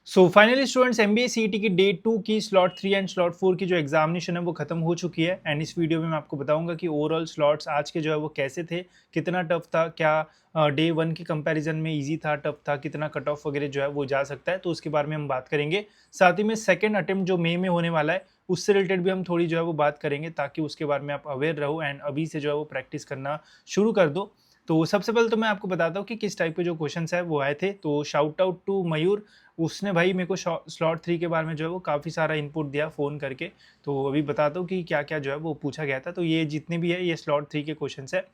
So finally students MBA CET की day 2 की slot 3 and slot 4 की जो एग्जामिनेशन है वो खत्म हो चुकी है। एंड इस वीडियो में मैं आपको बताऊंगा कि ओवरऑल स्लॉट्स आज के जो है वो कैसे थे, कितना टफ था, क्या डे 1 के कंपैरिजन में इजी था, टफ था, कितना कट ऑफ वगैरह जो है वो जा सकता है, तो उसके बारे में हम बात करेंगे। साथ ही में सेकंड अटेम्प्ट जो मई में होने वाला है उससे रिलेटेड भी हम थोड़ी जो है वो बात करेंगे, ताकि उसके बारे में आप अवेयर रहो एंड अभी से जो है वो प्रैक्टिस करना शुरू कर दो। तो सबसे पहले तो मैं आपको बताता हूँ कि किस टाइप के जो क्वेश्चंस है वो आए थे। तो शाउट आउट टू मयूर, उसने भाई मेरे को स्लॉट 3 के बारे में जो है वो काफ़ी सारा इनपुट दिया फ़ोन करके। तो अभी बताता हूँ कि क्या-क्या जो है वो पूछा गया था। तो ये जितने भी है ये स्लॉट 3 के क्वेश्चंस है।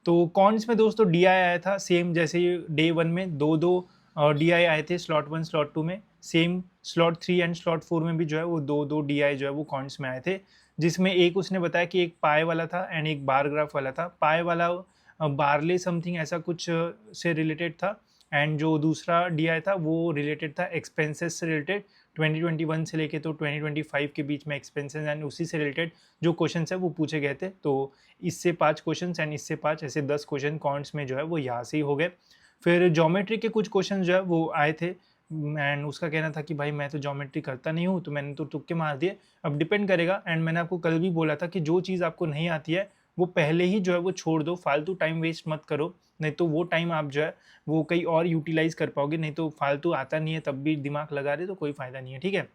तो कॉन्स में दोस्तों डीआई आया था सेम जैसे डे 1 में 2-2 डीआई आए थे स्लॉट 1 स्लॉट 2 में। सेम स्लॉट 3 एंड स्लॉट 4 में भी जो है वो 2-2 डीआई जो है वो कॉन्स में आए थे। जिसमें एक उसने बताया कि एक पाई वाला था एंड एक बार ग्राफ वाला था। पाई वाला बार्ले समथिंग ऐसा कुछ से रिलेटेड था। एंड जो दूसरा डीआई था वो रिलेटेड था एक्सपेंसेस से रिलेटेड। 2021 से लेके तो 2025 के बीच में एक्सपेंसेस एंड उसी से रिलेटेड जो क्वेश्चन है वो पूछे गए थे। तो इससे 5 क्वेश्चन एंड इससे 5 ऐसे 10 क्वेश्चन कॉन्ट्स में जो है वो यहाँ से ही हो गए। फिर ज्योमेट्री के कुछ क्वेश्चन जो है वो आए थे एंड उसका कहना था कि भाई मैं तो ज्योमेट्री करता नहीं हूँ, तो मैंने तो तुक्के मार दिए। अब डिपेंड करेगा। एंड मैंने आपको कल भी बोला था कि जो चीज़ आपको नहीं आती है वो पहले ही जो है वो छोड़ दो, फालतू टाइम वेस्ट मत करो। नहीं तो वो टाइम आप जो है वो कहीं और यूटिलाइज कर पाओगे। नहीं तो फालतू आता नहीं है तब भी दिमाग लगा रहे तो कोई फायदा नहीं है, ठीक है।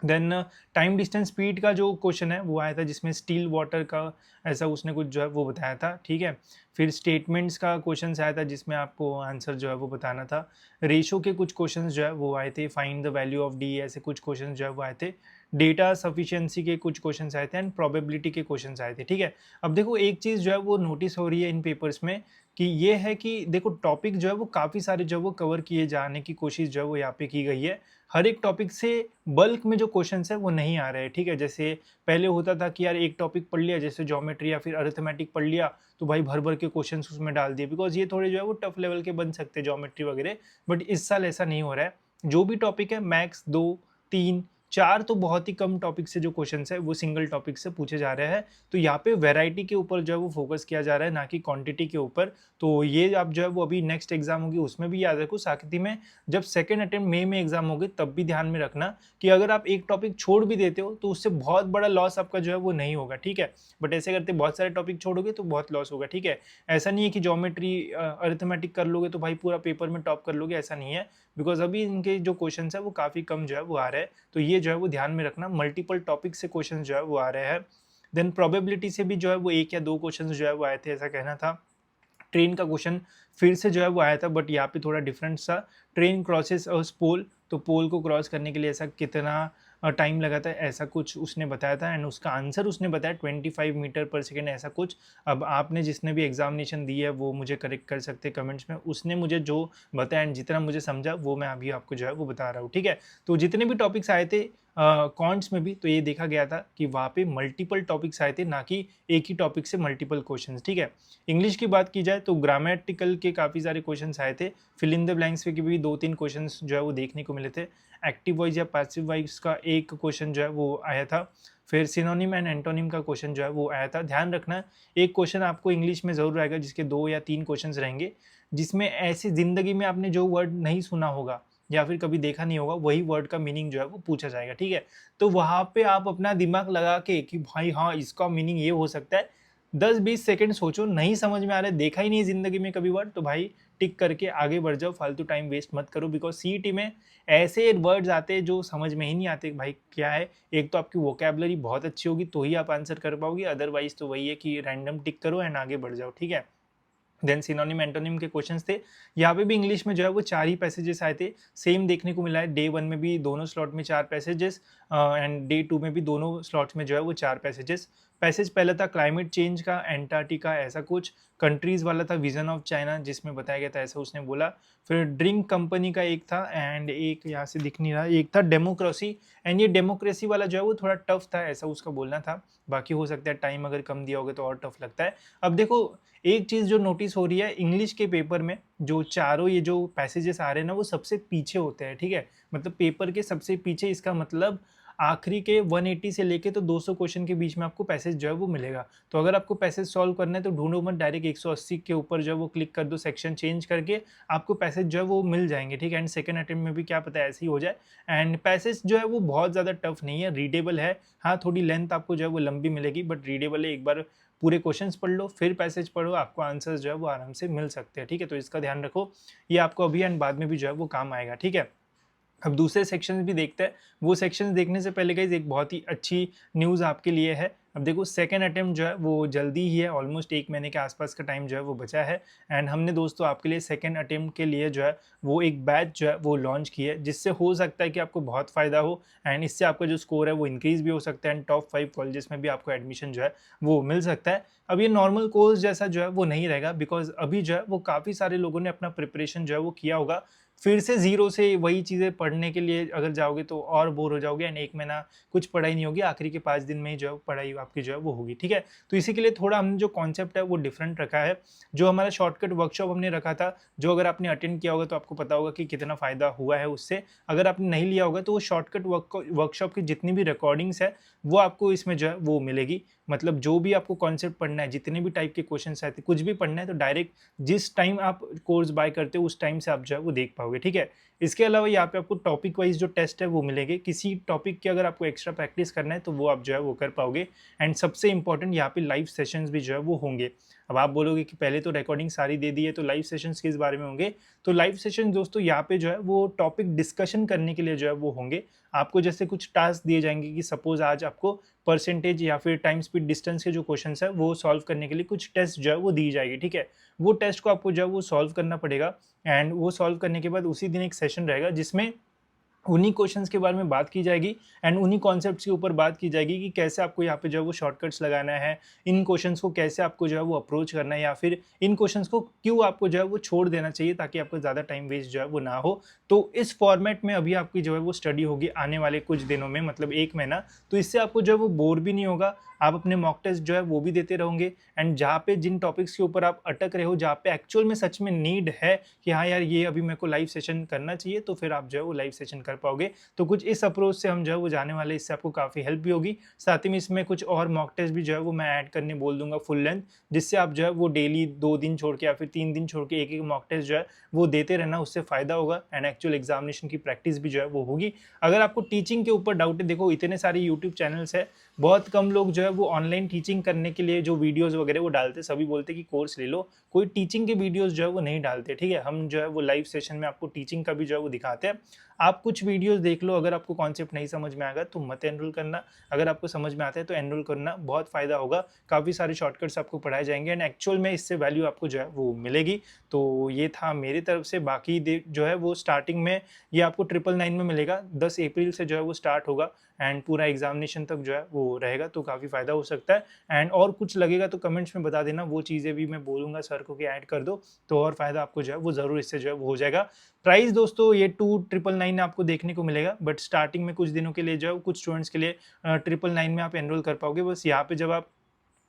देन टाइम डिस्टेंस स्पीड का जो क्वेश्चन है वो आया था, जिसमें स्टील वाटर का ऐसा उसने कुछ जो है वो बताया था, ठीक है। फिर स्टेटमेंट्स का क्वेश्चन आया था जिसमें आपको आंसर जो है वो बताना था। रेशो के कुछ क्वेश्चन जो है वो आए थे, find the value of D, ऐसे कुछ क्वेश्चन जो है वो आए थे। डेटा सफिशिएंसी के कुछ क्वेश्चन आए थे एंड प्रोबेबिलिटी के क्वेश्चन आए थे, ठीक है। अब देखो एक चीज़ जो है वो नोटिस हो रही है इन पेपर्स में कि ये है कि देखो टॉपिक जो है वो काफ़ी सारे जो है वो कवर किए जाने की कोशिश जो है वो यहाँ पे की गई है। हर एक टॉपिक से बल्क में जो क्वेश्चंस है वो नहीं आ रहे हैं, ठीक है। जैसे पहले होता था कि यार एक टॉपिक पढ़ लिया जैसे ज्योमेट्री या फिर अरिथमेटिक पढ़ लिया तो भाई भर भर के क्वेश्चंस उसमें डाल दिए, बिकॉज ये थोड़े जो है वो टफ लेवल के बन सकते हैं ज्योमेट्री वगैरह। बट इस साल ऐसा नहीं हो रहा है। जो भी टॉपिक है मैक्स 2, 3, 4 तो बहुत ही कम टॉपिक से जो क्वेश्चन है वो सिंगल टॉपिक से पूछे जा रहे हैं। तो यहाँ पे वेराइटी के ऊपर जो है वो फोकस किया जा रहा है, ना कि क्वांटिटी के ऊपर। तो ये आप जो है वो अभी नेक्स्ट एग्जाम होगी उसमें भी याद रखो। साथ ही में जब सेकंड अटेम्प्ट मई में एग्जाम होगे तब भी ध्यान में रखना कि अगर आप एक टॉपिक छोड़ भी देते हो तो उससे बहुत बड़ा लॉस आपका जो है वो नहीं होगा, ठीक है। बट ऐसे करते बहुत सारे टॉपिक छोड़ोगे तो बहुत लॉस होगा, ठीक है। ऐसा नहीं है कि ज्योमेट्री अरिथमेटिक कर लोगे तो भाई पूरा पेपर में टॉप कर लोगे, ऐसा नहीं है। बिकॉज अभी इनके जो क्वेश्चन है वो काफ़ी कम जो है वो आ रहे हैं। तो ये जो है वो ध्यान में रखना, मल्टीपल टॉपिक से क्वेश्चन जो है वो आ रहे हैं। देन प्रोबेबिलिटी से भी जो है वो 1 या 2 क्वेश्चन जो है वो आए थे, ऐसा कहना था। ट्रेन का क्वेश्चन फिर से जो है वो आया था, बट यहाँ पे थोड़ा डिफरेंस था। ट्रेन क्रॉसेस पोल, तो पोल को क्रॉस करने के लिए ऐसा कितना टाइम लगा था, ऐसा कुछ उसने बताया था। एंड उसका आंसर उसने बताया 25 मीटर पर सेकेंड, ऐसा कुछ। अब आपने जिसने भी एग्जामिनेशन दी है वो मुझे करेक्ट कर सकते हैं कमेंट्स में। उसने मुझे जो बताया एंड जितना मुझे समझा वो मैं अभी आपको जो है वो बता रहा हूँ, ठीक है। तो जितने भी टॉपिक्स आए थे कॉन्ट्स में भी, तो ये देखा गया था कि वहाँ पे मल्टीपल टॉपिक्स आए थे, ना कि एक ही टॉपिक से मल्टीपल क्वेश्चंस, ठीक है। इंग्लिश की बात की जाए तो ग्रामेटिकल के काफ़ी सारे क्वेश्चंस आए थे। फिल इन द ब्लैंक्स के भी 2-3 क्वेश्चंस जो है वो देखने को मिले थे। एक्टिव वॉइस या पैसिव वॉइस का एक क्वेश्चन जो है वो आया था। फिर सिनोनिम एंड एंटोनिम का क्वेश्चन जो है वो आया था। ध्यान रखना एक क्वेश्चन आपको इंग्लिश में ज़रूर आएगा जिसके 2 या 3 क्वेश्चन रहेंगे, जिसमें ऐसी ज़िंदगी में आपने जो वर्ड नहीं सुना होगा या फिर कभी देखा नहीं होगा वही वर्ड का मीनिंग जो है वो पूछा जाएगा, ठीक है। तो वहाँ पे आप अपना दिमाग लगा के कि भाई हाँ इसका मीनिंग ये हो सकता है, 10-20 सेकंड सोचो। नहीं समझ में आ रहा है, देखा ही नहीं जिंदगी में कभी वर्ड, तो भाई टिक करके आगे बढ़ जाओ, फालतू टाइम वेस्ट मत करो। बिकॉज सीईटी में ऐसे वर्ड्स आते हैं जो समझ में ही नहीं आते भाई क्या है। एक तो आपकी वोकैबुलरी बहुत अच्छी होगी तो ही आप आंसर कर पाओगे, अदरवाइज तो वही है कि रैंडम टिक करो एंड आगे बढ़ जाओ, ठीक है। देन सिनोनिम एंटोनिम के क्वेश्चंस थे। यहाँ पे भी इंग्लिश में जो है वो 4 ही पैसेजेस आए थे। सेम देखने को मिला है, डे 1 में भी दोनों स्लॉट में 4 पैसेजेस एंड डे 2 में भी दोनों स्लॉट्स में जो है वो 4 पैसेजेस। पैसेज पहला था क्लाइमेट चेंज का, एंटार्क्टिका ऐसा कुछ। कंट्रीज वाला था विजन ऑफ चाइना, जिसमें बताया गया था ऐसा उसने बोला। फिर ड्रिंक कंपनी का एक था एंड एक यहाँ से दिख नहीं रहा, एक था डेमोक्रेसी। एंड ये डेमोक्रेसी वाला जो है वो थोड़ा टफ था, ऐसा उसका बोलना था। बाकी हो सकता है टाइम अगर कम दिया होगा तो और टफ लगता है। अब देखो एक चीज़ जो नोटिस हो रही है इंग्लिश के पेपर में, जो चारों ये जो पैसेजेस आ रहे हैं ना वो सबसे पीछे होते हैं, ठीक है। मतलब पेपर के सबसे पीछे, इसका मतलब आखिरी के 180 से लेके तो 200 क्वेश्चन के बीच में आपको पैसेज जो है वो मिलेगा। तो अगर आपको पैसेज सॉल्व करना है तो ढूंढो मत, डायरेक्ट 180 के ऊपर जो है वो क्लिक कर दो, सेक्शन चेंज करके आपको पैसेज जो है वो मिल जाएंगे, ठीक है। एंड सेकंड अटेम्प्ट में भी क्या पता है ऐसे ही हो जाए। एंड पैसेज जो है वो बहुत ज़्यादा टफ नहीं है, रीडेबल है। हाँ, थोड़ी लेंथ आपको जो है वो लंबी मिलेगी, बट रीडेबल है। एक बार पूरे क्वेश्चंस पढ़ लो, फिर पैसेज पढ़ो, आपको आंसर्स जो है वो आराम से मिल सकते हैं, ठीक है। तो इसका ध्यान रखो, ये आपको अभी एंड बाद में भी जो है वो काम आएगा, ठीक है। अब दूसरे सेक्शंस भी देखते हैं। वो सेक्शंस देखने से पहले गाइस एक बहुत ही अच्छी न्यूज़ आपके लिए है। अब देखो सेकंड अटेम्प्ट जो है वो जल्दी ही है, ऑलमोस्ट 1 महीने के आसपास का टाइम जो है वो बचा है। एंड हमने दोस्तों आपके लिए सेकंड अटेम्प्ट के लिए जो है वो एक बैच जो है वो लॉन्च की है, जिससे हो सकता है कि आपको बहुत फ़ायदा हो। एंड इससे आपका जो स्कोर है वो इंक्रीज़ भी हो सकता है, एंड टॉप 5 कॉलेजेस में भी आपको एडमिशन जो है वो मिल सकता है। अब ये नॉर्मल कोर्स जैसा जो है वो नहीं रहेगा, बिकॉज़ अभी जो है वो काफ़ी सारे लोगों ने अपना प्रिपरेशन जो है वो किया होगा। फिर से ज़ीरो से वही चीज़ें पढ़ने के लिए अगर जाओगे तो और बोर हो जाओगे, एंड 1 महीना कुछ पढ़ाई नहीं होगी, आखिरी के 5 दिन में ही जो है पढ़ाई आपकी जो है वो होगी, ठीक है। तो इसी के लिए थोड़ा हमने जो कॉन्सेप्ट है वो डिफरेंट रखा है। जो हमारा शॉर्टकट वर्कशॉप हमने रखा था, जो अगर आपने अटेंड किया होगा तो आपको पता होगा कि कितना फ़ायदा हुआ है उससे। अगर आपने नहीं लिया होगा तो वो शॉर्टकट वर्कशॉप की जितनी भी रिकॉर्डिंग्स है वो आपको इसमें जो है वो मिलेगी। मतलब जो भी आपको कॉन्सेप्ट पढ़ना है, जितने भी टाइप के क्वेश्चंस आते हैं, कुछ भी पढ़ना है तो डायरेक्ट जिस टाइम आप कोर्स बाय करते हो उस टाइम से आप जो है वो देख पाओगे, ठीक है। इसके अलावा यहाँ पे आपको टॉपिक वाइज जो टेस्ट है वो मिलेंगे। किसी टॉपिक की अगर आपको एक्स्ट्रा प्रैक्टिस करना है तो वो आप जो है वो कर पाओगे। एंड सबसे इंपॉर्टेंट यहाँ पे लाइव सेशंस भी जो है वो होंगे। अब आप बोलोगे कि पहले तो रिकॉर्डिंग सारी दे दी है तो लाइव सेशंस किस बारे में होंगे। तो लाइव सेशन दोस्तों यहाँ पे जो है वो टॉपिक डिस्कशन करने के लिए जो है वो होंगे। आपको जैसे कुछ टास्क दिए जाएंगे कि सपोज आज आपको परसेंटेज या फिर टाइम स्पीड डिस्टेंस के जो क्वेश्चन है वो सॉल्व करने के लिए कुछ टेस्ट जो है वो दी जाएगी, ठीक है। वो टेस्ट को आपको जो है वो सॉल्व करना पड़ेगा। एंड वो सॉल्व करने के बाद उसी दिन एक सेशन रहेगा जिसमें उन्हीं क्वेश्चंस के बारे में बात की जाएगी, एंड उन्हीं कॉन्सेप्ट्स के ऊपर बात की जाएगी कि कैसे आपको यहाँ पे जो है वो शॉर्टकट्स लगाना है, इन क्वेश्चंस को कैसे आपको जो है वो अप्रोच करना है, या फिर इन क्वेश्चंस को क्यों आपको जो है वो छोड़ देना चाहिए ताकि आपको ज़्यादा टाइम वेस्ट जो है वो ना हो। तो इस फॉर्मेट में अभी आपकी जो है वो स्टडी होगी आने वाले कुछ दिनों में, मतलब 1 महीना। तो इससे आपको जो है वो बोर भी नहीं होगा, आप अपने मॉक टेस्ट जो है वो भी देते रहोगे। एंड जहाँ पे जिन टॉपिक्स के ऊपर आप अटक रहे हो, जहाँ पे एक्चुअल में सच में नीड है कि हाँ यार ये अभी मेरे को लाइव सेशन करना चाहिए, तो फिर आप जो है वो लाइव सेशन कर पाओगे। तो कुछ इस अप्रोच से हम जो है वो जाने वाले, इससे आपको काफ़ी हेल्प भी होगी। साथ ही में इसमें कुछ और मॉक टेस्ट भी जो है वो मैं ऐड करने बोल दूंगा फुल लेंथ, जिससे आप जो है वो डेली 2 दिन छोड़ के या फिर 3 दिन छोड़ के एक मॉक टेस्ट जो है वो देते रहना, उससे फ़ायदा होगा। एंड एक्चुअल एग्जामिनेशन की प्रैक्टिस भी जो है वो होगी। अगर आपको टीचिंग के ऊपर डाउट है, देखो इतने सारे यूट्यूब चैनल्स है, बहुत कम लोग जो है वो ऑनलाइन टीचिंग करने के लिए जो वीडियोस वगैरह वो डालते, सभी बोलते कि कोर्स ले लो, कोई टीचिंग के वीडियोस जो है वो नहीं डालते, ठीक है। हम जो है वो लाइव सेशन में आपको टीचिंग का भी जो है वो दिखाते हैं। आप कुछ वीडियोस देख लो, अगर आपको कॉन्सेप्ट नहीं समझ में आएगा तो मत एनरोल करना, अगर आपको समझ में आता है तो एनरोल करना, बहुत फ़ायदा होगा। काफ़ी सारे शॉर्टकट्स आपको पढ़ाए जाएंगे एंड एक्चुअल में इससे वैल्यू आपको जो है वो मिलेगी। तो ये था मेरी तरफ से। बाकी जो है वो स्टार्टिंग में ये आपको 999 में मिलेगा, 10 अप्रैल से जो है वो स्टार्ट होगा एंड पूरा एग्जामिनेशन तक जो है वो रहेगा, तो काफ़ी फ़ायदा हो सकता है। एंड और कुछ लगेगा तो कमेंट्स में बता देना, वो चीज़ें भी मैं बोलूँगा सर को कि ऐड कर दो, तो और फ़ायदा आपको जो है वो ज़रूर इससे जो है वो हो जाएगा। प्राइस दोस्तों ये 2999 आपको देखने को मिलेगा, बट स्टार्टिंग में कुछ दिनों के लिए जो है कुछ स्टूडेंट्स के लिए 999 में आप एनरोल कर पाओगे। बस यहाँ पे जब आप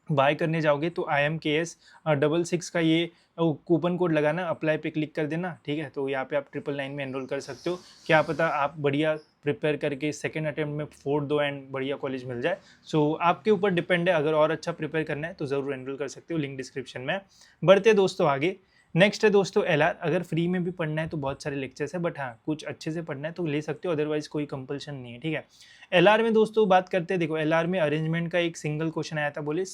बाय करने जाओगे तो IMKS 66 का ये कूपन कोड लगाना, अप्लाई पे क्लिक कर देना, ठीक है। तो यहाँ पे आप 999 में एनरोल कर सकते हो। क्या पता आप बढ़िया प्रिपेयर करके सेकेंड अटेम्प्ट में फोड़ दो एंड बढ़िया कॉलेज मिल जाए। सो आपके ऊपर डिपेंड है, अगर और अच्छा प्रिपेयर करना है तो ज़रूर एनरोल कर सकते हो, लिंक डिस्क्रिप्शन में। बढ़ते दोस्तों आगे। नेक्स्ट है दोस्तों LR। अगर फ्री में भी पढ़ना है तो बहुत सारे लेक्चर्स है, बट हाँ कुछ अच्छे से पढ़ना है तो ले सकते हो, अदरवाइज कोई कंपल्शन नहीं है, ठीक है। LR में दोस्तों बात करते हैं, देखो LR में अरेंजमेंट का एक सिंगल क्वेश्चन आया था, बोले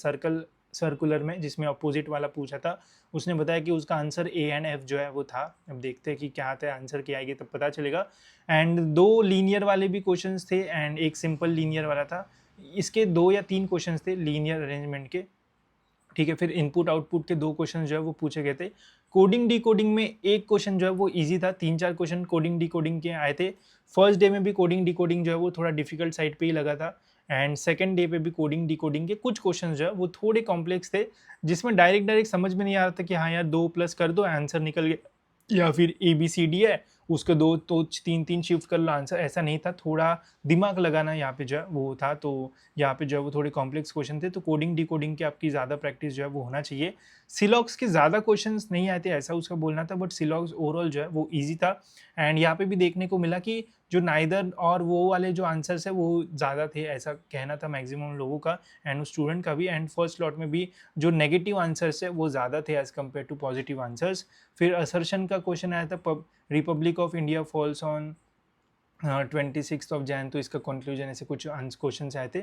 सर्कुलर में, जिसमें अपोजिट वाला पूछा था। उसने बताया कि उसका आंसर A एंड F जो है वो था। अब देखते हैं कि क्या आता है, आंसर क्या आएगी तब पता चलेगा। एंड 2 लीनियर वाले भी क्वेश्चंस थे एंड एक सिंपल लीनियर वाला था। इसके 2 या 3 क्वेश्चंस थे लीनियर अरेंजमेंट के, ठीक है। फिर इनपुट आउटपुट के 2 क्वेश्चन जो है वो पूछे गए थे। कोडिंग डिकोडिंग में एक क्वेश्चन जो है वो इजी था, 3-4 क्वेश्चन कोडिंग डिकोडिंग के आए थे। फर्स्ट डे में भी कोडिंग डिकोडिंग जो है वो थोड़ा डिफिकल्ट साइड पे ही लगा था, एंड सेकंड डे पे भी कोडिंग डिकोडिंग के कुछ क्वेश्चन जो है वो थोड़े कॉम्प्लेक्स थे, जिसमें डायरेक्ट समझ में नहीं आ रहा था कि हाँ यार 2 प्लस कर दो आंसर निकल गया, या फिर ABCD है उसके 2 तो 3-3 शिफ्ट कर लो आंसर, ऐसा नहीं था, थोड़ा दिमाग लगाना यहाँ पे जो है वो था। तो यहाँ पे जो है वो थोड़े कॉम्प्लेक्स क्वेश्चन थे, तो कोडिंग डिकोडिंग की आपकी ज़्यादा प्रैक्टिस जो है वो होना चाहिए। सिलॉक्स के ज़्यादा क्वेश्चंस नहीं आए थे ऐसा उसका बोलना था, बट सिलॉक्स ओवरऑल जो है वो ईज़ी था। एंड यहाँ पे भी देखने को मिला कि जो नाइदर और वो वाले जो आंसर्स है वो ज़्यादा थे, ऐसा कहना था मैक्सिमम लोगों का एंड उस स्टूडेंट का भी। एंड फर्स्ट स्लॉट में भी जो नेगेटिव आंसर्स है वो ज़्यादा थे as compare to positive answers. फिर असर्शन का क्वेश्चन आया था, republic of India falls on 26 of Jan, तो इसका कंक्लूजन ऐसे कुछ क्वेश्चन आए थे।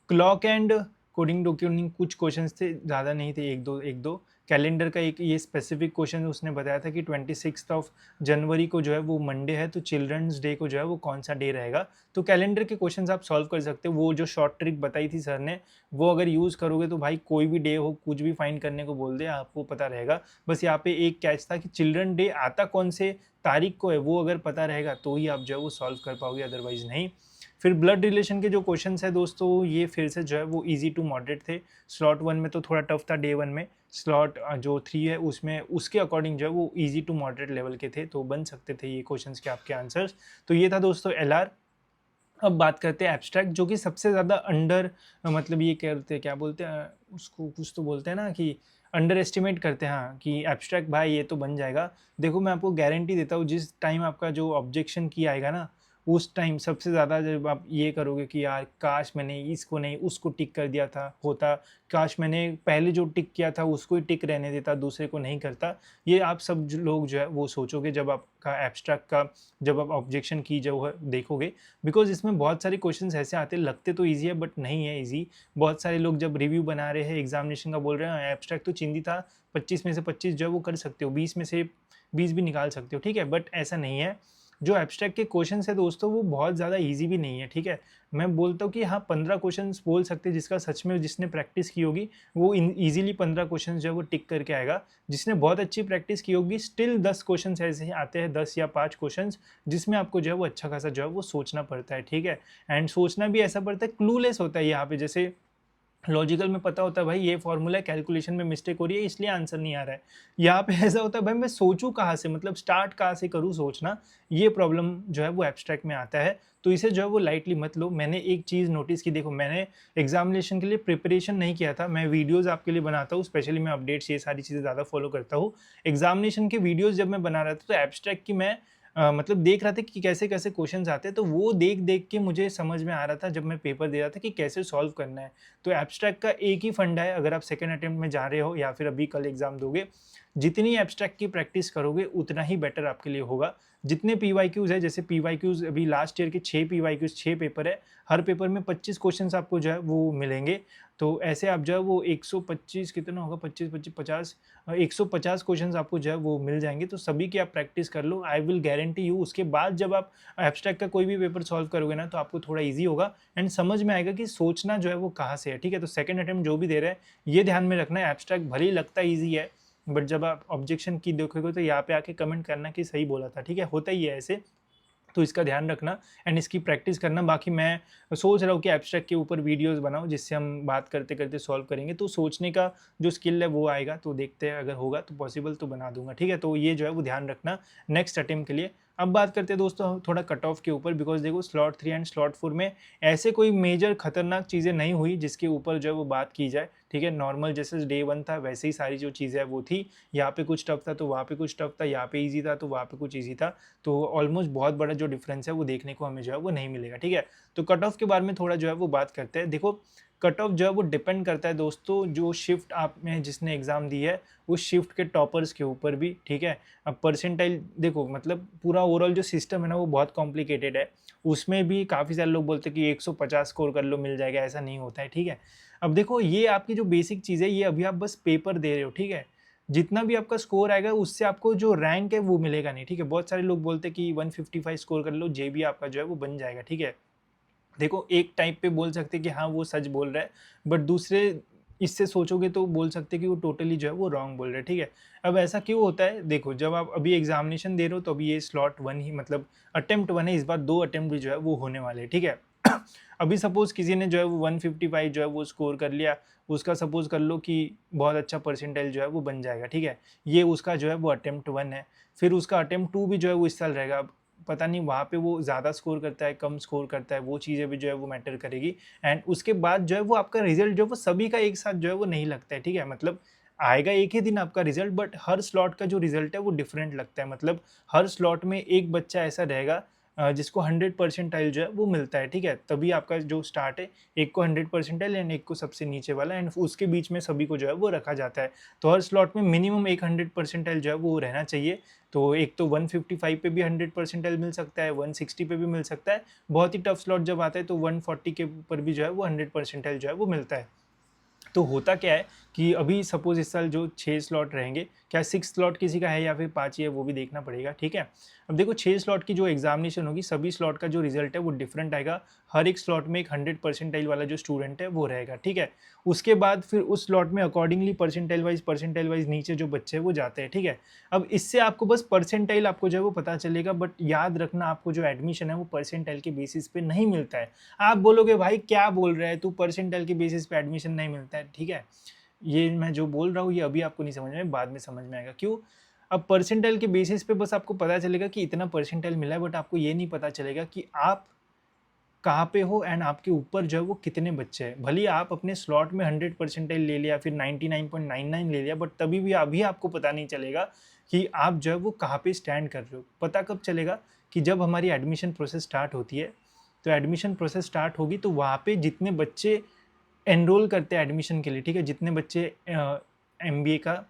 क्लॉक एंड कोडिंग डॉक्यूमेंटिंग कुछ क्वेश्चंस थे, ज़्यादा नहीं थे, एक दो। कैलेंडर का एक ये स्पेसिफिक क्वेश्चन उसने बताया था कि 26 ऑफ जनवरी को जो है वो मंडे है, तो चिल्ड्रंस डे को जो है वो कौन सा डे रहेगा। तो कैलेंडर के क्वेश्चंस आप सॉल्व कर सकते हो। वो जो शॉर्ट ट्रिक बताई थी सर ने, वो अगर यूज़ करोगे तो भाई कोई भी डे हो, कुछ भी फाइंड करने को बोल दे, आपको पता रहेगा। बस यहाँ पे एक कैच था कि चिल्ड्रन डे आता कौन से तारीख को है, वो अगर पता रहेगा तो ही आप जो है वो सॉल्व कर पाओगे, अदरवाइज नहीं। फिर ब्लड रिलेशन के जो क्वेश्चंस है दोस्तों, ये फिर से जो है वो इजी टू मॉडरेट थे। स्लॉट 1 में तो थोड़ा टफ था डे 1 में, स्लॉट जो 3 है उसमें उसके अकॉर्डिंग जो है वो इजी टू मॉडरेट लेवल के थे, तो बन सकते थे ये क्वेश्चंस के आपके आंसर्स। तो ये था दोस्तों एलआर। अब बात करते हैं एब्स्ट्रैक्ट, जो कि सबसे ज़्यादा अंडर मतलब ये कहते हैं, क्या बोलते हैं उसको, कुछ तो बोलते हैं ना कि अंडर एस्टिमेट करते हैं, हाँ, कि एब्स्ट्रैक्ट भाई ये तो बन जाएगा। देखो मैं आपको गारंटी देता हूँ, जिस टाइम आपका जो ऑब्जेक्शन की आएगा ना, उस टाइम सबसे ज़्यादा जब आप ये करोगे कि यार काश मैंने इसको नहीं उसको टिक कर दिया था होता, काश मैंने पहले जो टिक किया था उसको ही टिक रहने देता, दूसरे को नहीं करता, ये आप सब लोग जो है वो सोचोगे जब आपका एब्स्ट्रैक्ट का, जब आप ऑब्जेक्शन की जो है देखोगे। बिकॉज इसमें बहुत सारे क्वेश्चंस ऐसे आते हैं, लगते तो ईजी है बट नहीं है ईजी। बहुत सारे लोग जब रिव्यू बना रहे हैं एग्जामिनेशन का बोल रहे हैं एब्स्ट्रैक्ट तो चिंदी था, 25 में से 25 जो है वो कर सकते हो, 20 में से 20 भी निकाल सकते हो, ठीक है, बट ऐसा नहीं है। जो एब्स्ट्रैक्ट के क्वेश्चन है दोस्तों वो बहुत ज़्यादा ईजी भी नहीं है, ठीक है। मैं बोलता हूँ कि हाँ 15 क्वेश्चन बोल सकते हैं, जिसका सच में जिसने प्रैक्टिस की होगी वो ईजिली 15 क्वेश्चन जो है वो टिक करके आएगा। जिसने बहुत अच्छी प्रैक्टिस की होगी स्टिल 10 क्वेश्चन ऐसे ही आते हैं, 10 या 5 क्वेश्चन, जिसमें आपको जो है वो अच्छा खासा जो है वो सोचना पड़ता है, ठीक है। एंड सोचना भी ऐसा पड़ता है, क्लूलेस होता है यहाँ पे। जैसे लॉजिकल में पता होता है भाई ये फॉर्मूला कैलकुलेशन में मिस्टेक हो रही है इसलिए आंसर नहीं आ रहा है, यहाँ पे ऐसा होता है भाई मैं सोचूं कहाँ से, मतलब स्टार्ट कहाँ से करूँ सोचना, ये प्रॉब्लम जो है वो एब्स्ट्रैक्ट में आता है। तो इसे जो है वो लाइटली मत लो। मैंने एक चीज़ नोटिस की, देखो मैंने एग्जामिनेशन के लिए प्रिपरेशन नहीं किया था, मैं वीडियोज़ आपके लिए बनाता हूँ, स्पेशली मैं अपडेट्स ये सारी चीज़ें ज़्यादा फॉलो करता हूँ। एग्जामिनेशन के वीडियोज़ जब मैं बना रहा था तो एब्स्ट्रैक्ट की मैं मतलब देख रहा था कि कैसे कैसे क्वेश्चंस आते हैं, तो वो देख देख के मुझे समझ में आ रहा था जब मैं पेपर दे रहा था कि कैसे सॉल्व करना है। तो एब्स्ट्रैक्ट का एक ही फंडा है, अगर आप सेकंड अटेम्प्ट में जा रहे हो या फिर अभी कल एग्जाम दोगे, जितनी एब्स्ट्रैक्ट की प्रैक्टिस करोगे उतना ही बेटर आपके लिए होगा। जितने पीवाईक्यूज है, जैसे पीवाईक्यूज अभी लास्ट ईयर के 6 पीवाईक्यूज 6 पेपर है, हर पेपर में 25 क्वेश्चंस आपको जो है वो मिलेंगे। तो ऐसे आप जो है वो 125 कितना होगा, 25 25 50 150 क्वेश्चंस आपको जो है वो मिल जाएंगे। तो सभी की आप प्रैक्टिस कर लो, आई विल गारंटी यू उसके बाद जब आप एब्स्ट्रैक्ट का कोई भी पेपर सॉल्व करोगे ना तो आपको थोड़ा ईजी होगा एंड समझ में आएगा कि सोचना जो है वो कहाँ से है, ठीक है। तो सेकंड अटेम्प्ट जो भी दे रहे हैं ये ध्यान में रखना है, एब्स्ट्रैक्ट भले ही लगता ईजी है बट जब आप ऑब्जेक्शन की देखोगे तो यहाँ पे आके कमेंट करना कि सही बोला था, ठीक है, होता ही है ऐसे। तो इसका ध्यान रखना एंड इसकी प्रैक्टिस करना। बाकी मैं सोच रहा हूँ कि एब्स्ट्रैक्ट के ऊपर वीडियोस बनाऊँ जिससे हम बात करते करते सॉल्व करेंगे, तो सोचने का जो स्किल है वो आएगा। तो देखते हैं, अगर होगा तो पॉसिबल तो बना दूंगा, ठीक है। तो ये जो है वो ध्यान रखना नेक्स्ट अटेम्प्ट के लिए। अब बात करते हैं दोस्तों थोड़ा कट ऑफ के ऊपर, बिकॉज देखो स्लॉट 3 एंड स्लॉट 4 में ऐसे कोई मेजर खतरनाक चीज़ें नहीं हुई जिसके ऊपर जो है वो बात की जाए, ठीक है। नॉर्मल जैसे डे 1 था वैसे ही सारी जो चीज़ें है वो थी। यहाँ पे कुछ टफ था तो वहाँ पे कुछ टफ था, यहाँ पे ईजी था तो वहाँ पे कुछ ईजी था। तो ऑलमोस्ट बहुत बड़ा जो डिफरेंस है वो देखने को हमें जो है वो नहीं मिलेगा, ठीक है। तो कट ऑफ के बारे में थोड़ा जो है वो बात करते हैं। देखो कट ऑफ जो है वो डिपेंड करता है दोस्तों जो शिफ्ट आप में जिसने एग्ज़ाम दी है उस शिफ्ट के टॉपर्स के ऊपर भी, ठीक है। अब परसेंटाइल देखो, मतलब पूरा ओवरऑल जो सिस्टम है ना वो बहुत कॉम्प्लिकेटेड है। उसमें भी काफ़ी सारे लोग बोलते हैं कि 150 स्कोर कर लो मिल जाएगा, ऐसा नहीं होता है, ठीक है। अब देखो ये आपकी जो बेसिक चीज़ है ये अभी आप बस पेपर दे रहे हो, ठीक है। जितना भी आपका स्कोर आएगा उससे आपको जो रैंक है वो मिलेगा नहीं, ठीक है। बहुत सारे लोग बोलते हैं कि 155 स्कोर कर लो जेबी आपका जो है वो बन जाएगा, ठीक है। देखो एक टाइप पे बोल सकते हैं कि हाँ वो सच बोल रहा है, बट दूसरे इससे सोचोगे तो बोल सकते हैं कि वो टोटली जो है वो रॉन्ग बोल रहे हैं, ठीक है। अब ऐसा क्यों होता है, देखो जब आप अभी एग्जामिनेशन दे रहे हो तो अभी ये स्लॉट 1 ही मतलब अटेम्प्ट 1 है, इस बार 2 अटेम्प्ट भी जो है वो होने वाले हैं, ठीक है। अभी सपोज़ किसी ने जो है वो 155 जो है वो स्कोर कर लिया, उसका सपोज़ कर लो कि बहुत अच्छा परसेंटाइल जो है वो बन जाएगा, ठीक है? ये उसका जो है वो अटेम्प्ट 1 है। फिर उसका अटेम्प्ट 2 भी जो है वो इस साल रहेगा। अब पता नहीं वहाँ पे वो ज़्यादा स्कोर करता है, कम स्कोर करता है, वो चीज़ें भी जो है वो मैटर करेगी। एंड उसके बाद जो है वो आपका रिज़ल्ट जो है वो सभी का एक साथ जो है वो नहीं लगता है, ठीक है? मतलब आएगा एक ही दिन आपका रिज़ल्ट, बट हर स्लॉट का जो रिज़ल्ट है वो डिफरेंट लगता है। मतलब हर स्लॉट में एक बच्चा ऐसा रहेगा जिसको 100 परसेंटाइल जो है वो मिलता है, ठीक है? तभी आपका जो स्टार्ट है, एक को 100 परसेंटाइल एंड एक को सबसे नीचे वाला, एंड उसके बीच में सभी को जो है वो रखा जाता है। तो हर स्लॉट में मिनिमम एक 100 परसेंटाइल जो है वो रहना चाहिए। तो एक तो 155 पे भी 100 परसेंटाइल मिल सकता है, 160 पे भी मिल सकता है। बहुत ही टफ स्लॉट जब आता है तो 140 के ऊपर भी जो है वो 100 परसेंटाइल जो है वो मिलता है। तो होता क्या है कि अभी सपोज़ इस साल जो 6 स्लॉट रहेंगे, क्या 6 स्लॉट किसी का है या फिर 5 ही है, वो भी देखना पड़ेगा, ठीक है? अब देखो 6 स्लॉट की जो एग्ज़ामिनेशन होगी, सभी स्लॉट का जो रिज़ल्ट है वो डिफरेंट आएगा। हर एक स्लॉट में एक 100 परसेंटाइल वाला जो स्टूडेंट है वो रहेगा, ठीक है? उसके बाद फिर उस स्लॉट में अकॉर्डिंगली परसेंटाइल वाइज़ नीचे जो बच्चे हैं वो जाते हैं, ठीक है? अब इससे आपको बस परसेंटाइल आपको जो है वो पता चलेगा, बट याद रखना आपको जो एडमिशन है वो परसेंटाइल के बेसिस पे नहीं मिलता है। आप बोलोगे भाई क्या बोल रहा है तू, परसेंटाइल के बेसिस पे एडमिशन नहीं मिलता है, ठीक है? ये मैं जो बोल रहा हूँ ये अभी आपको नहीं समझ में, बाद में समझ में आएगा क्यों। अब परसेंटाइल के बेसिस पे बस आपको पता चलेगा कि इतना परसेंटाइल मिला है, बट आपको ये नहीं पता चलेगा कि आप कहाँ पे हो एंड आपके ऊपर जो है वो कितने बच्चे हैं। भले ही आप अपने स्लॉट में 100 परसेंटाइल ले लिया, फिर 99.99 ले लिया, बट तभी भी अभी आपको पता नहीं चलेगा कि आप जो है वो कहाँ पे स्टैंड कर रहे हो। पता कब चलेगा कि जब हमारी एडमिशन प्रोसेस स्टार्ट होती है। तो एडमिशन प्रोसेस स्टार्ट होगी तो वहाँ पे जितने बच्चे एनरोल करते हैं एडमिशन के लिए, ठीक है? जितने बच्चे एमबीए का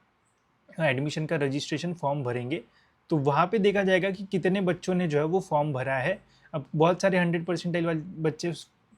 एडमिशन का रजिस्ट्रेशन फॉर्म भरेंगे, तो वहाँ पे देखा जाएगा कि कितने बच्चों ने जो है वो फॉर्म भरा है। अब बहुत सारे 100 परसेंटाइल वाले बच्चे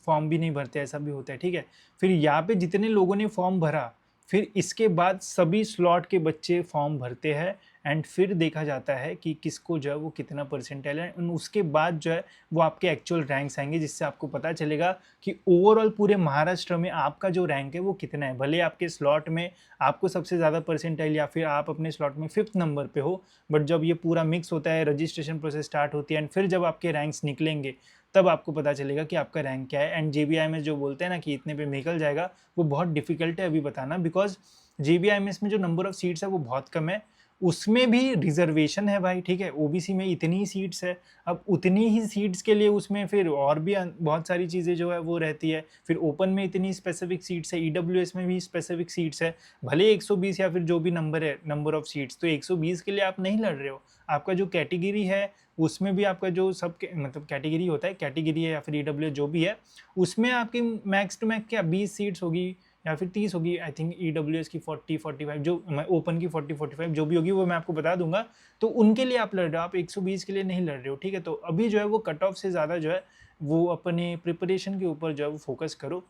फॉर्म भी नहीं भरते, ऐसा भी होता है, ठीक है? फिर यहाँ पे जितने लोगों ने फॉर्म भरा, फिर इसके बाद सभी स्लॉट के बच्चे फॉर्म भरते हैं एंड फिर देखा जाता है कि किसको जो है वो कितना परसेंटाइल है, एंड उसके बाद जो है वो आपके एक्चुअल रैंक्स आएंगे, जिससे आपको पता चलेगा कि ओवरऑल पूरे महाराष्ट्र में आपका जो रैंक है वो कितना है। भले आपके स्लॉट में आपको सबसे ज़्यादा परसेंटाइल या फिर आप अपने स्लॉट में 5th नंबर पे हो, बट जब ये पूरा मिक्स होता है, रजिस्ट्रेशन प्रोसेस स्टार्ट होती है एंड फिर जब आपके रैंक्स निकलेंगे, तब आपको पता चलेगा कि आपका रैंक क्या है। एंड जेबीआईएमएस जो बोलते हैं ना कि इतने पे निकल जाएगा, वो बहुत डिफिकल्ट है अभी बताना, बिकॉज जेबीआईएमएस में जो नंबर ऑफ सीट्स है वो बहुत कम है। उसमें भी रिजर्वेशन है भाई, ठीक है? ओबीसी में इतनी ही सीट्स है। अब उतनी ही सीट्स के लिए उसमें फिर और भी बहुत सारी चीज़ें जो है वो रहती है। फिर ओपन में इतनी स्पेसिफिक सीट्स है, ईडब्ल्यूएस में भी स्पेसिफिक सीट्स है। भले 120 या फिर जो भी नंबर है, नंबर ऑफ सीट्स, तो 120 के लिए आप नहीं लड़ रहे हो। आपका जो कैटेगरी है उसमें भी आपका जो सब मतलब कैटेगरी होता है, कैटेगरी है या फिर ईडब्ल्यूएस जो भी है, उसमें आपकी मैक्स टू मैक्स क्या 20 सीट्स होगी या फिर 30 होगी। आई थिंक ईडब्ल्यूएस की 40-45, जो ओपन की 40-45 जो भी होगी वो मैं आपको बता दूंगा। तो उनके लिए आप लड़ रहे हो, आप 120 के लिए नहीं लड़ रहे हो, ठीक है? तो अभी जो है वो कट ऑफ से ज़्यादा जो है वो अपने प्रिपरेशन के ऊपर जो है वो फोकस करो।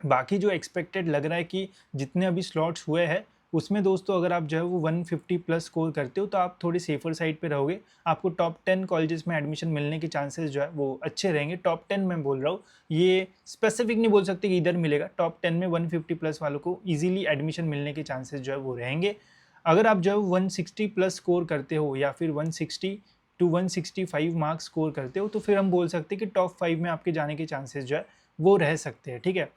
बाकी जो एक्सपेक्टेड लग रहा है कि जितने अभी स्लॉट्स हुए हैं, उसमें दोस्तों अगर आप जो है वो 150 प्लस स्कोर करते हो तो आप थोड़ी सेफर साइड पे रहोगे। आपको टॉप 10 कॉलेजेस में एडमिशन मिलने के चांसेस जो है वो अच्छे रहेंगे। टॉप 10 मैं बोल रहा हूँ, ये स्पेसिफिक नहीं बोल सकते कि इधर मिलेगा। टॉप 10 में 150 प्लस वालों को ईजिली एडमिशन मिलने के चांसेस जो है वो रहेंगे। अगर आप जो है 160 प्लस स्कोर करते हो या फिर 160 टू 165 मार्क्स स्कोर करते हो, तो फिर हम बोल सकते हैं कि टॉप 5 में आपके जाने के चांसेस जो है वो रह सकते हैं, ठीक है?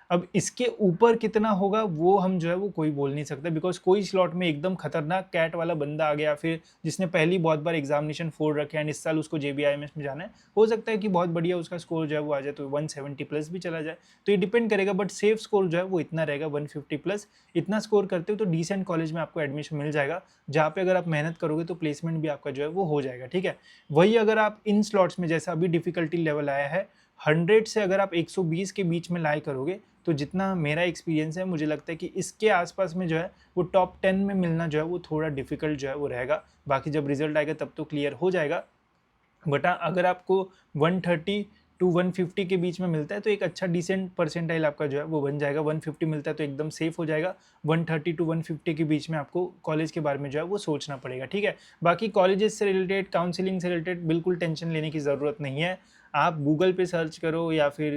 अब इसके ऊपर कितना होगा वो हम जो है वो कोई बोल नहीं सकता, बिकॉज कोई स्लॉट में एकदम खतरनाक कैट वाला बंदा आ गया, फिर जिसने पहली बहुत बार एग्जामिनेशन फोड़ रखे हैं इस साल उसको जेबीआईएमएस में जाना है, हो सकता है कि बहुत बढ़िया उसका स्कोर जो है वो आ जाए तो 170 प्लस भी चला जाए। तो ये डिपेंड करेगा, बट सेफ स्कोर जो है वो इतना रहेगा 150 प्लस। इतना स्कोर करते हो तो डिसेंट कॉलेज में आपको एडमिशन मिल जाएगा, जहाँ पे अगर आप मेहनत करोगे तो प्लेसमेंट भी आपका जो है वो हो जाएगा, ठीक है? वही अगर आप इन स्लॉट्स में जैसा अभी डिफिकल्टी लेवल आया है 100 से अगर आप 120 के बीच में लाई करोगे, तो जितना मेरा एक्सपीरियंस है मुझे लगता है कि इसके आसपास में जो है वो टॉप 10 में मिलना जो है वो थोड़ा डिफिकल्ट जो है वो रहेगा। बाकी जब रिजल्ट आएगा तब तो क्लियर हो जाएगा। बट अगर आपको 130 टू 150 के बीच में मिलता है तो एक अच्छा डिसेंट परसेंटाइल आपका जो है वो बन जाएगा। 150 मिलता है तो एकदम सेफ हो जाएगा। 130 टू 150 के बीच में आपको कॉलेज के बारे में जो है वो सोचना पड़ेगा, ठीक है? बाकी कॉलेजेस से रिलेटेड, काउंसलिंग से रिलेटेड बिल्कुल टेंशन लेने की ज़रूरत नहीं है। आप गूगल पे सर्च करो या फिर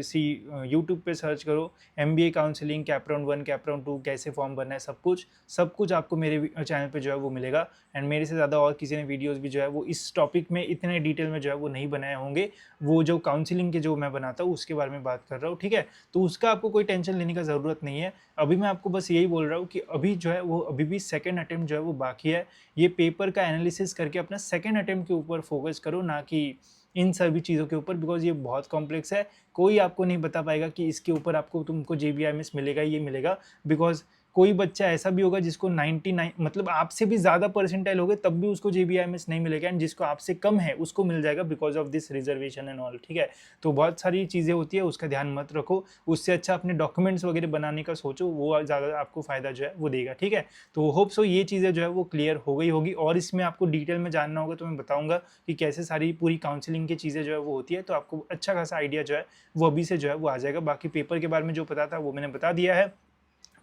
यूट्यूब पे सर्च करो MBA counselling cap round 1 cap round 2 कैसे फॉर्म भरना है, सब कुछ आपको मेरे चैनल पे जो है वो मिलेगा। एंड मेरे से ज़्यादा और किसी ने वीडियोस भी जो है वो इस टॉपिक में इतने डिटेल में जो है वो नहीं बनाए होंगे। वो जो काउंसलिंग के जो मैं बनाता हूँ उसके बारे में बात कर रहा हूँ, ठीक है। तो उसका आपको कोई टेंशन लेने का ज़रूरत नहीं है। अभी मैं आपको बस यही बोल रहा हूँ कि अभी जो है वो अभी भी सेकंड अटेम्प्ट जो है वो बाकी है। ये पेपर का एनालिसिस करके अपना सेकंड अटेम्प्ट के ऊपर फोकस करो, ना कि इन सभी चीज़ों के ऊपर, बिकॉज ये बहुत कॉम्प्लेक्स है। कोई आपको नहीं बता पाएगा कि इसके ऊपर आपको तुमको JBIMS मिलेगा, ये मिलेगा। बिकॉज कोई बच्चा ऐसा भी होगा जिसको 99 मतलब आपसे भी ज़्यादा परसेंटाइल हो गए तब भी उसको JBIMS नहीं मिलेगा, एंड जिसको आपसे कम है उसको मिल जाएगा because of this reservation and all, ठीक है। तो बहुत सारी चीज़ें होती है, उसका ध्यान मत रखो। उससे अच्छा अपने डॉक्यूमेंट्स वगैरह बनाने का सोचो, वो ज़्यादा आपको फ़ायदा जो है वो देगा, ठीक है। तो होप सो ये चीज़ें जो है वो क्लियर हो गई होगी, और इसमें आपको डिटेल में जानना होगा तो मैं बताऊँगा कि कैसे सारी पूरी काउंसलिंग की चीज़ें जो है वो होती है। तो आपको अच्छा खासा आइडिया जो है वो अभी से जो है वो आ जाएगा। बाकी पेपर के बारे में जो पता था वो मैंने बता दिया है।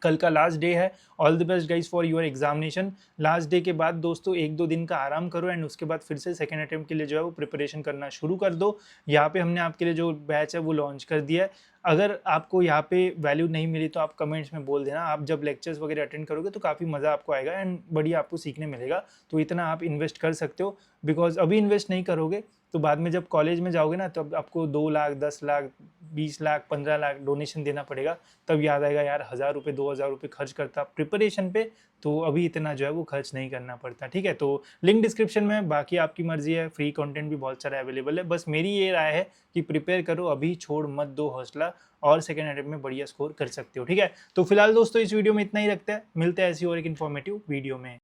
कल का लास्ट डे है। All the best guys for your examination. Last day के बाद दोस्तों 1-2 दिन का आराम करो, एंड उसके बाद फिर से सेकंड अटेम्प्ट के लिए जो है वो प्रिपरेशन करना शुरू कर दो। यहाँ पे हमने आपके लिए जो बैच है वो लॉन्च कर दिया है। अगर आपको यहाँ पे वैल्यू नहीं मिली तो आप कमेंट्स में बोल देना। आप जब लेक्चर्स वगैरह अटेंड करोगे तो काफ़ी मज़ा आपको आएगा एंड बढ़िया आपको सीखने मिलेगा। तो इतना आप इन्वेस्ट कर सकते हो, बिकॉज अभी इन्वेस्ट नहीं करोगे तो बाद में जब कॉलेज में जाओगे ना, तब आपको 2 लाख 10 लाख 20 लाख 15 लाख डोनेशन देना पड़ेगा। तब याद आएगा यार 1000 रुपये 2000 रुपये खर्च करता प्रिपरेशन पे, तो अभी इतना जो है वो खर्च नहीं करना पड़ता, ठीक है। तो लिंक डिस्क्रिप्शन में, बाकी आपकी मर्जी है। फ्री कंटेंट भी बहुत सारा अवेलेबल है। बस मेरी ये राय है कि प्रिपेयर करो, अभी छोड़ मत दो हौसला, और सेकंड अटेम्प्ट में बढ़िया स्कोर कर सकते हो, ठीक है। तो फिलहाल दोस्तों इस वीडियो में इतना ही रखते हैं, मिलते हैं ऐसी और एक इन्फॉर्मेटिव वीडियो में।